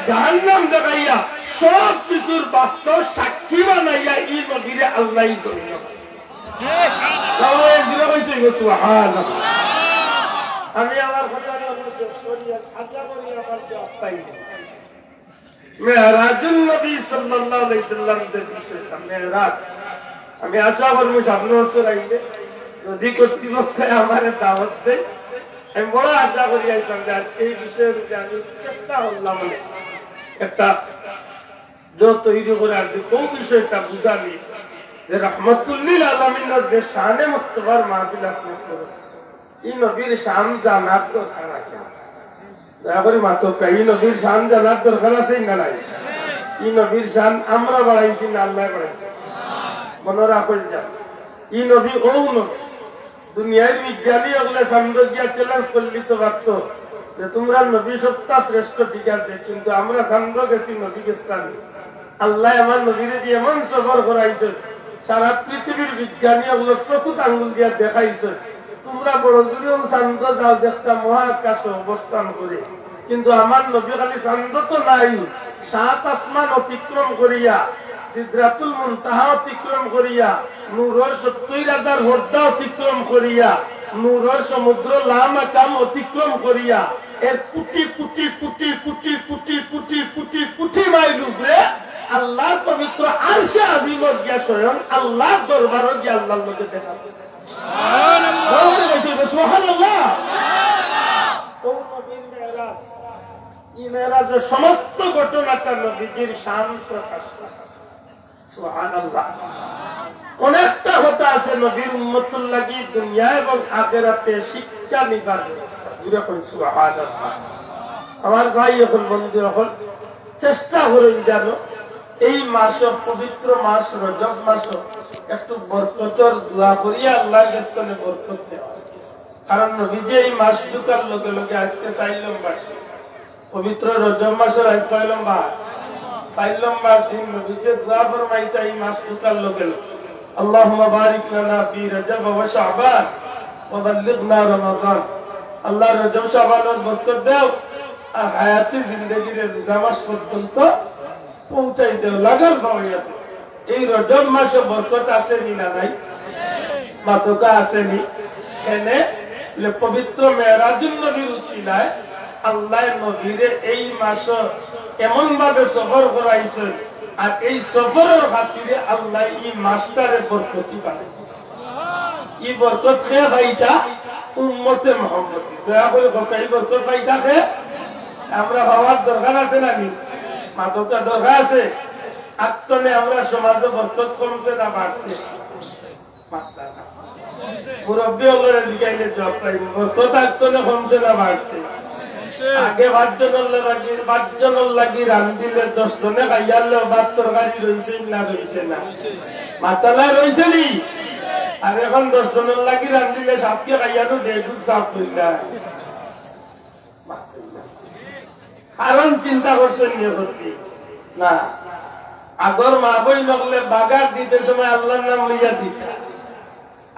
জাহান্নাম দেখাইয়া সব কিছুর বাস্তব সাক্ষী বানাইয়া এই নবীরে আল্লাহ জমিন আমি আমার আশা করি আমার জবাব পাইনি মেরাজুল নবী সাল্লাল্লাহু আলাইহি সাল্লামের বিষয়টা মেরাজ আমি আশা করব সামনে বছর আইলে যদি কর্তৃপক্ষ আমার দাওয়াত দেয় আমি বড় আশা করি আইতাম যে আজকে এই বিষয়ের উপরে আমি চেষ্টা করলাম একটা তৈরি করে আর যে কোন বিষয়টা বুঝালি যে রহমতুল্লিল আলামিনের যে শানে মুস্তাফার মাহফিল আপনি করেন এই নবীর শান জানার দরকার আছে দয়া করে মাত্র এই নবীর শান জানার দরকার আছে না নাই এই নবীর শান আমরা বাড়াইছি না আল্লাহ বাড়াইছি মনে রাখল যা এই নবী ও নবী দুনিয়ার বিজ্ঞানী ওগুলো সাম্রাজ্য চ্যালেঞ্জ করলি তো পারতো যে তোমরা নবী সত্তা শ্রেষ্ঠ ঠিক আছে কিন্তু আমরা সান্দ্র গেছি নবী গেছিলাম আল্লাহ আমার নবীরে দিয়ে এমন সফর করাইছে সারা পৃথিবীর বিজ্ঞানী ওগুলো চকুত আঙ্গুল দিয়ে দেখাইছে তোমরা বড় জোরেও চান্দ যাও একটা মহাকাশে অবস্থান করে কিন্তু আমার নবী খালি চান্দ তো নাই 7 আসমান অতিক্রম করিয়া সিদরাতুল মুনতাহা অতিক্রম করিয়া নূরের 70,000 হদ্দা অতিক্রম করিয়া নূরের সমুদ্র লামাকাম অতিক্রম করিয়া এর কোটি কোটি কোটি কোটি কোটি কোটি কোটি কোটি মাইল উপরে আল্লাহ পবিত্র আরশে আজিমত গিয়া স্বয়ং আল্লাহ দরবারে গিয়া আল্লাহর মধ্যে দেখা সুবহানাল্লাহ সুবহানাল্লাহ ও নবীর মেরাজ এই মেরাজের সমস্ত ঘটনাটা নবীজির শান প্রকাশ করে সুবহানাল্লাহ অনেকটা কথা আছে নবীর উম্মতুল লাগি দুনিয়া এবং আখিরাতে শিক্ষা নিবার ব্যবস্থা জুড়ে কই সুবহানাল্লাহ আমার ভাই এখন বন্ধু এখন চেষ্টা করেন জানো এই মাস পবিত্র মাস রজব মাস একটু বরকতের দোয়া করিয়া আল্লাহর কাছে বরকত দেওয়া কারণ নবীজি এই মাস ঢুকার লগে লগে আজকে চাইলাম বাড়ি পবিত্র রজব মাসের আজ পাইলাম বা চাইলাম বা দিন নবীজি দোয়া ফরমাইতা এই মাস ঢুকার লগে লগে اللهم بارك لنا في رجب وشعبان وبلغنا رمضان الله رجب শাবানের বরকত দাও আর হায়াতে জিন্দেগির রোজামাস পর্যন্ত পৌঁছাই দাও লাগাল পাওয়া এই রজব মাসে বরকত আছে নি না নাই মাতকা আছে নি এনে পবিত্র মেরাজুল নবীর উসিলায় আল্লাহ নবীরে এই মাস এমন ভাবে সফর করাইছেন আর এই সফরের খাতিরে আল্লাহ এই মাস্টারের বরকতি বানাইছে এই বরকত খেয়ে ভাইটা উম্মতে মুহাম্মদী দয়া করে এই বরকত ভাইটা খেয়ে আমরা ভাবার দরকার আছে নাকি মাতকা দরকার আছে আত্মনে আমরা সমাজে বরকত কমছে না বাড়ছে মুরব্বী ওগুলো জিগাইলে জব পাইব বরকত আত্মনে কমছে না বাড়ছে আগে 5 জনের লাগি রান্ধিলে 10 জনে খাইয়ালেও 7 তরকারি রয়েছে না রয়েছে না মাতালা রয়েছে নি আর এখন 10 জনের লাগি রান্ধিলে 7কে খাইয়ানো 1.5 সাফ হইলা কারণ চিন্তা করছেন নিয়তি না আগর মা বই নকলে বাগার দিতে সময় আল্লাহর নাম লইয়া দিতা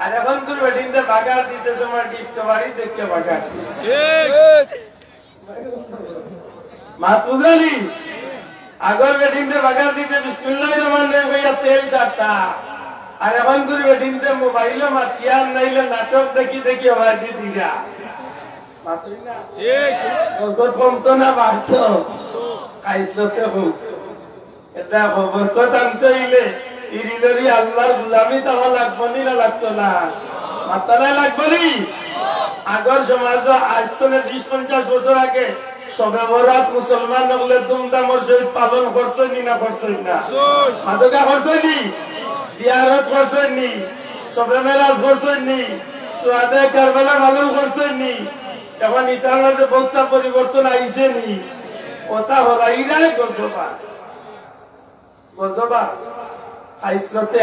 আর এখন তোর বেটিনতে বাগার দিতে সময় ডিসকভারি দেখে বাগার ঠিক মাতুজানি আগর বেটিনতে বাগার দিতে বিসমিল্লাহির রহমানির রহিম কইয়া তেল চাটা আর এখন তোর বেটিনতে মোবাইলে মাতিয়ার নাইলে নাটক দেখি দেখি আবার দি দিরা মাতুইনা ঠিক কমতো না বাড়তো কাইসলতে হোক এটা খবর কথা আনতে হইলে ইরিলরি আল্লাহর গোলামি তাও লাগবো নি না লাগতো না মাতানা লাগবো নি আগর সমাজ আজ তো 20-50 বছর আগে সবে বরাত মুসলমান হলে ধুমধামের সহিত পালন করছে নি না করছে না মাদকা করছে নি জিয়ারত করছে নি সবে মেরাজ করছে নি সুহাদে কারবালা পালন করছে নি এখন ইটার মধ্যে বহুতটা পরিবর্তন আইছে নি কথা হরাইরাই গজবা গজবা আইসলতে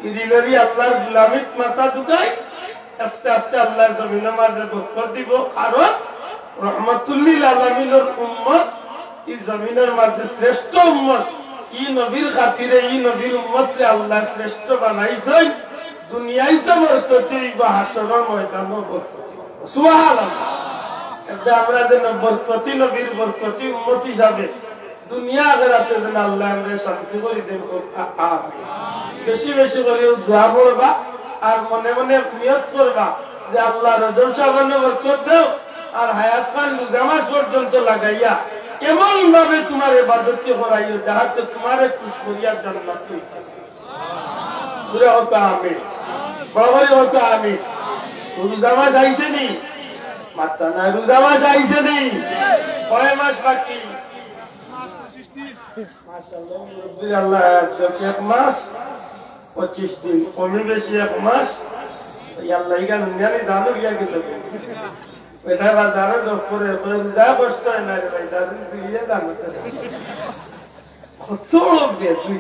ইরিলরি আল্লাহর গোলামিত মাথা ঢুকাই আস্তে আস্তে আল্লাহর জমিনের মাঝে বরকত দিব কারণ রহমতুল্লিল আলামিনের উম্মত এই জমিনের মাঝে শ্রেষ্ঠ উম্মত ই নবীর খাতিরে ই নবীর উম্মতকে আল্লাহ শ্রেষ্ঠ বানাইছেন দুনিয়ায় তো বরকত বা হাসরের ময়দানও বরকত সুবহানাল্লাহ আমরা যেন বরকতি নবীর বরকতি উম্মত হিসাবে দুনিয়া আখিরাতে যেন আল্লাহ আমাদের শান্তি করে দেন। বেশি বেশি করে দোয়া করবা আর মনে মনে নিয়ত করবা যে আল্লাহ রজব সাবানে বরকত দাও আর হায়াত খান রোজা মাস পর্যন্ত লাগাইয়া এমন ভাবে তোমার ইবাদত করাইও যাহাতে তোমার খুশ করিয়া জান্নাত হইতে। পুরো হতো আমিন, বরাবরই হতো আমিন। রোজা মাস আইছে নি? মাত্রা না, রোজা মাস আইছে নি? কয় মাস বাকি? আল্লাহ এক মাস 25 দিন, কমে বেশি এক মাস। আল্লাহ এখানে দানো গিয়া গেল এটা বাজারে করে যা কষ্ট হয় না রে ভাই, দাদু দিয়ে দানো কত লোক গেছে,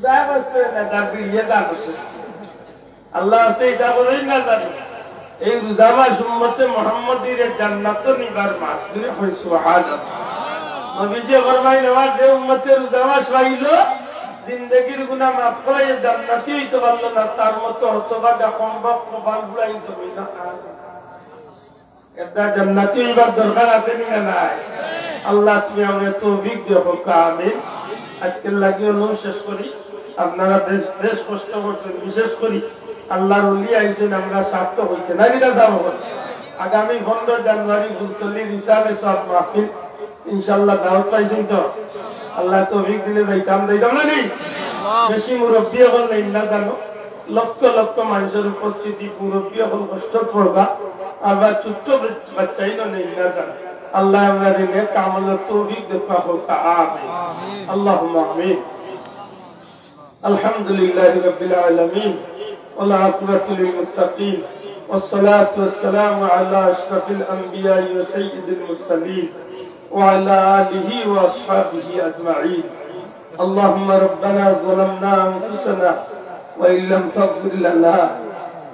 যা কষ্ট হয় না দাদু দিয়ে দানো। আল্লাহ আছে এটা বলেই না জানো এই রোজা মাস উম্মতে মুহাম্মদীর জান্নাত নিবার মাস। জুড়ে হয় সুবহানাল্লাহ। নবীজি ফরমাই নেওয়া যে উম্মতে রোজা মাস পাইল জিন্দেগির গুনাহ মাফ করাই জান্নাতি হইতে পারল না, তার মতো হতভাগা সম্ভব প্রবাল গুলাই জমি না। এটা জান্নাতি হইবার দরকার আছে না নাই? আল্লাহ তুমি আমাদের তৌফিক দিও। আমিন। আজকের লাগিয়ে শেষ করি। আপনারা বেশ কষ্ট করছেন, বিশেষ করি আল্লাহর ওলি আইছেন, আমরা সার্থক হয়েছে না কিনা যাবো। আগামী 15 জানুয়ারি ফুলতলি রিসালে সব মাহফিল ইনশাআল্লাহ দাওয়াত পাইছেন তো? আল্লাহ তৌফিক দিলে যাইতাম না নেই? বেশি মুরব্বী হল নেই না জানো, লক্ষ লক্ষ মানুষের উপস্থিতি, মুরব্বী হল কষ্ট পড়বা, আবার ছোট্ট বাচ্চাই নেই না জানো। আল্লাহ আমরা নেক আমলের তৌফিক দেখা হোক। আমিন। আল্লাহুম্মা আমিন। আলহামদুলিল্লাহি রাব্বিল আলামিন ওয়াল আকিবাতু লিল মুত্তাকিন والصلاة والسلام على أشرف الأنبياء وسيد المرسلين وعلى آله وأصحابه أجمعين. اللهم ربنا ظلمنا أنفسنا وإن لم تغفر لنا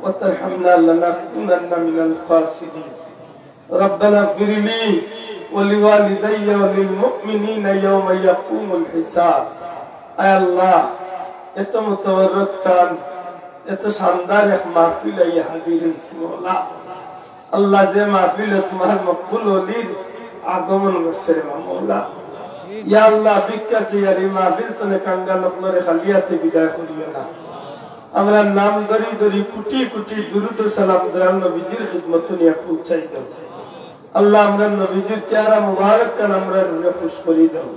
وترحمنا لنكونن من الخاسرين. ربنا اغفر لي ولوالدي وللمؤمنين يوم يقوم الحساب. أي الله এত মুতাবারক চাঁদ, এত শানদার এক মাহফিল হাজির হয়েছি মওলা। আল্লাহ যে মাহফিলে তোমার মকবুল ওলির আগমন করছে রে মওলা। ইয়া আল্লাহ ভিক্ষা চাই এই মাহফিল তনে কাঙ্গাল আপনারে খালিয়াতে বিদায় করিও না। আমরা নাম ধরি ধরি কোটি কোটি দুরূদ সালাম দয়াল নবীজির খিদমত নিয়ে পৌঁছাই দাও। আল্লাহ আমরা নবীজির চেহারা মুবারক কান আমরা রুহে খুশ করি দাও।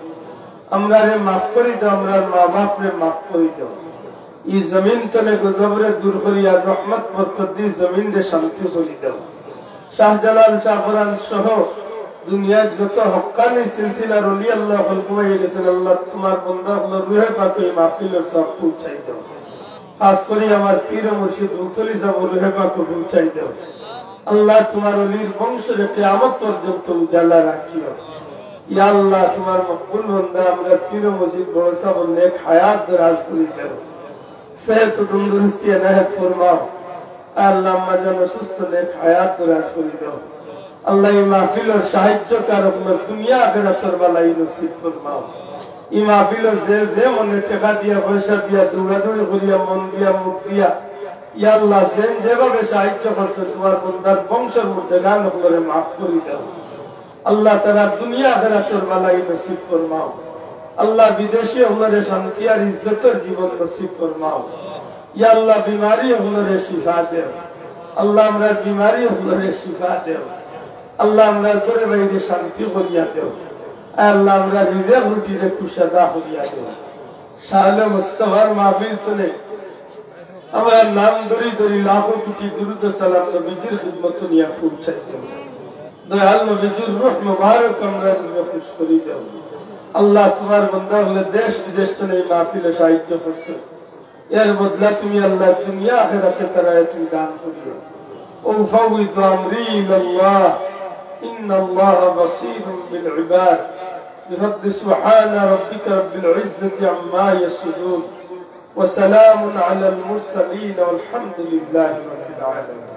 আমরা রে মাফ করি দাও, আমরা মা বাপ রে মাফ করি দাও। এই জমিন তনে গজবরে দূর করিয়া রহমত বরকত দিয়ে জমিন রে শান্তি করি দাও। শাহজালাল শাহরান সহ দুনিয়ার যত হক্কানি সিলসিলার ওলি আল্লাহ হলকুমাই গেছেন, আল্লাহ তোমার বান্দা হলো রুহে পাক এই মাহফিলের সব পৌঁছাই দাও। খাস করে আমার পীর মুর্শিদ মুতলি সাহেব রুহে পাক পৌঁছাই দাও। আল্লাহ তোমার ওলির বংশ রে কিয়ামত পর্যন্ত উজালা রাখিও। ইয়া আল্লাহ তোমার মকবুল বান্দা আমরা পীর মুর্শিদ বড় সাহেব নেক হায়াত দরাজ করে দাও, সেহত তন্দুরুস্তি এনায়েত ফরমাও। আল্লাহ আমরা যেন সুস্থ নেক হায়াত দরাজ করে দাও। আল্লাহ এই মাহফিলের সাহায্যকার আপনার দুনিয়া আখিরাতের বালাই নসিব ফরমাও। এই মাহফিলের যে যে মনে টাকা দিয়া পয়সা দিয়া দৌড়াদৌড়ি করিয়া মন দিয়া মুখ দিয়া ইয়া আল্লাহ যেভাবে সাহায্য করছে তোমার বান্দার বংশের মধ্যে গান আপনারে মাফ করে দাও। আল্লাহ তারা দুনিয়া আখিরাতের বালাই নসিব ফরমাও। আল্লাহ বিদেশে আপনারে শান্তি আর ইজ্জতের জীবন নসিব ফরমাও। ইয়া আল্লাহ বিমারি আপনারে শিফা দেও। আল্লাহ আমরা বিমারি আপনারে শিফা দেও। আল্লাহ আমরা করে বাইরে শান্তি করিয়া দেও। আল্লাহ আমরা রিজেক রুটিরে কুশাদা করিয়া দেও। শাহলে মুস্তাফার মাহফিল চলে আমরা নাম ধরি ধরি লাখো কোটি দুরূদ সালাম নবীজির খিদমত নিয়ে পৌঁছাই দেও। দয়াল নবীজির রূহ মুবারক আমরা খুশ করি দাও। আল্লাহ তোমার বান্দা হলে দেশ বিদেশ থেকে এই মাহফিলে সাহায্য করছে, এর বদলা তুমি আল্লাহ দুনিয়া আখিরাতে তারা তুমি দান করিও। وأفوض أمري إلى الله إن الله بصير بالعباد. بفضل سبحان ربك رب العزة عما يصفون وسلام على المرسلين والحمد لله رب العالمين.